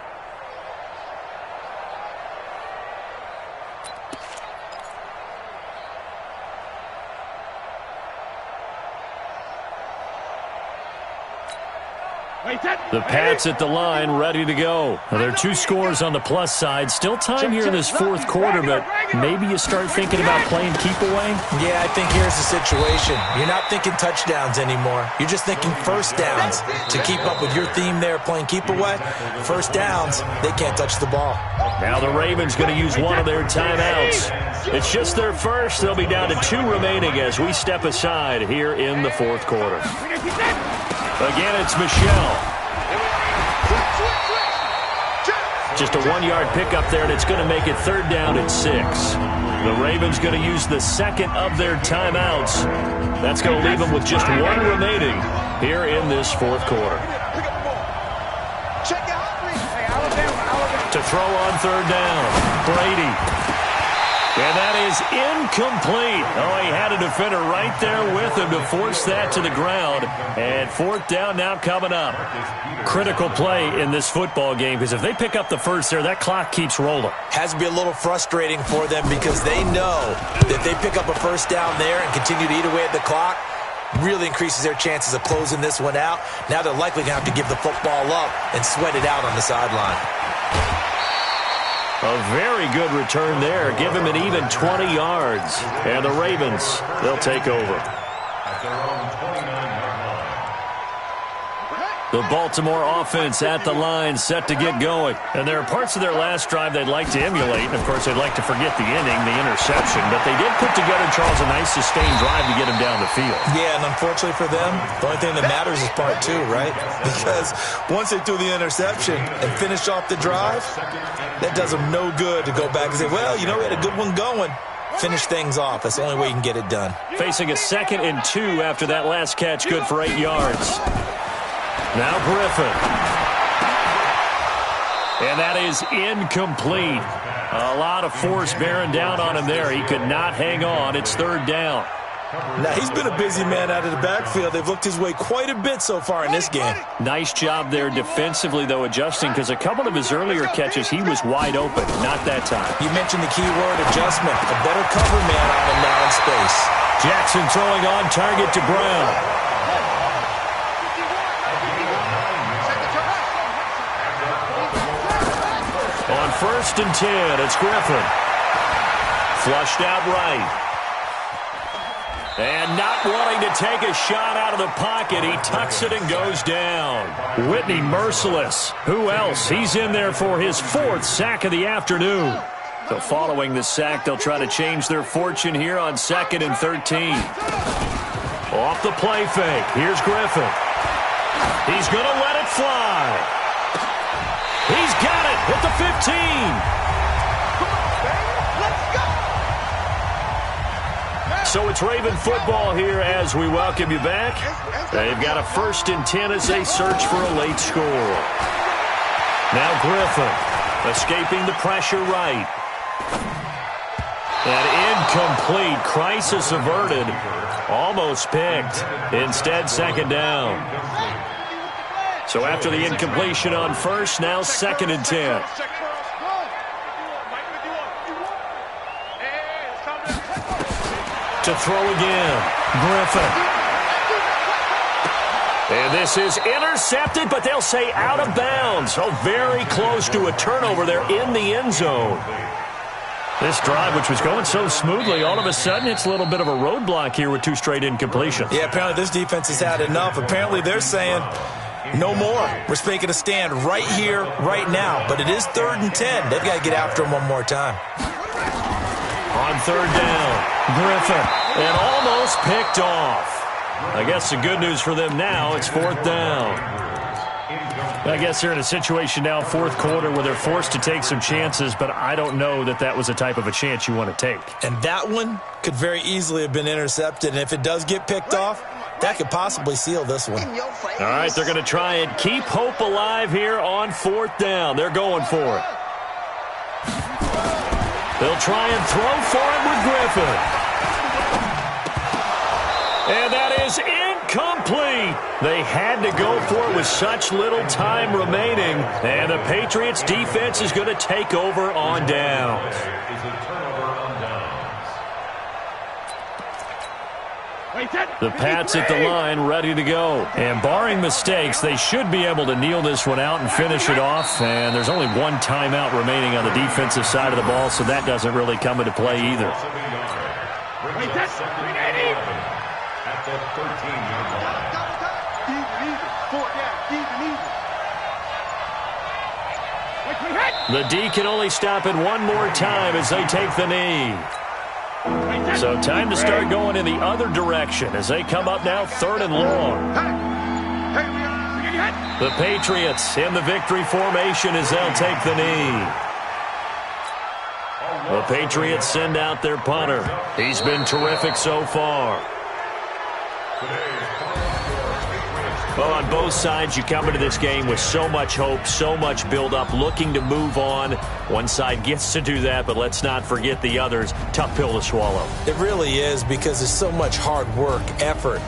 The Pats at the line, ready to go. There are 2 scores on the plus side. Still time here in this fourth quarter, but maybe you start thinking about playing keep away? Yeah, I think here's the situation. You're not thinking touchdowns anymore. You're just thinking first downs. To keep up with your theme there, playing keep away, first downs, they can't touch the ball. Now the Ravens going to use one of their timeouts. It's just their first. They'll be down to 2 remaining as we step aside here in the fourth quarter. Again, it's Michel. Just a 1-yard pickup there, and it's going to make it 3rd down and 6. The Ravens going to use the second of their timeouts. That's going to leave them with just 1 remaining here in this fourth quarter. To throw on 3rd down, Brady. And that is incomplete. Oh, he had a defender right there with him to force that to the ground. And 4th down now coming up. Critical play in this football game, because if they pick up the first there, that clock keeps rolling. Has to be a little frustrating for them because they know that they pick up a first down there and continue to eat away at the clock, really increases their chances of closing this one out. Now they're likely going to have to give the football up and sweat it out on the sideline. A very good return there. Give him an even 20 yards. And the Ravens, they'll take over. The Baltimore offense at the line, set to get going. And there are parts of their last drive they'd like to emulate. And, of course, they'd like to forget the inning, the interception. But they did put together, Charles, a nice sustained drive to get him down the field. Yeah, and unfortunately for them, the only thing that matters is part 2, right? Because once they threw the interception and finished off the drive, that does them no good to go back and say, well, you know, we had a good one going. Finish things off. That's the only way you can get it done. Facing a 2nd and 2 after that last catch, good for 8 yards. Now Griffin. And that is incomplete. A lot of force bearing down on him there. He could not hang on. It's 3rd down. Now, he's been a busy man out of the backfield. They've looked his way quite a bit so far in this game. Nice job there defensively, though, adjusting, because a couple of his earlier catches, he was wide open. Not that time. You mentioned the key word, adjustment. A better cover man on him now in space. Jackson throwing on target to Brown. On 1st and 10, it's Griffin. Flushed out right. And not wanting to take a shot out of the pocket, he tucks it and goes down. Whitney merciless. Who else? He's in there for his 4th sack of the afternoon. So following the sack, they'll try to change their fortune here on 2nd and 13. Off the play fake. Here's Griffin. He's going to let it fly. He's got it at the 15. So it's Raven football here as we welcome you back. They've got a 1st and 10 as they search for a late score. Now Griffin escaping the pressure right. And incomplete. Crisis averted. Almost picked. Instead, 2nd down. So after the incompletion on 1st, now 2nd and 10. To throw again, Griffin. And this is intercepted, but they'll say out of bounds. So very close to a turnover there in the end zone. This drive, which was going so smoothly, all of a sudden it's a little bit of a roadblock here with 2 straight incompletions. Yeah, apparently this defense has had enough. Apparently they're saying no more. We're making a stand right here, right now. But it is 3rd and 10. They've got to get after him one more time. On 3rd down, Griffin, and almost picked off. I guess the good news for them now, it's 4th down. I guess they're in a situation now, fourth quarter, where they're forced to take some chances, but I don't know that that was the type of a chance you want to take. And that one could very easily have been intercepted, and if it does get picked off, that could possibly seal this one. All right, they're going to try and keep hope alive here on fourth down. They're going for it. They'll try and throw for it with Griffin. And that is incomplete. They had to go for it with such little time remaining. And the Patriots defense is going to take over on downs. The Pats at the line, ready to go. And barring mistakes, they should be able to kneel this one out and finish it off. And there's only one timeout remaining on the defensive side of the ball, so that doesn't really come into play either. At the 13-yard line. The D can only stop it one more time as they take the knee. So time to start going in the other direction as they come up now, third and long. The Patriots in the victory formation as they'll take the knee. The Patriots send out their punter. He's been terrific so far. Well, on both sides, you come into this game with so much hope, so much build-up, looking to move on. One side gets to do that, but let's not forget the others. Tough pill to swallow. It really is, because there's so much hard work, effort,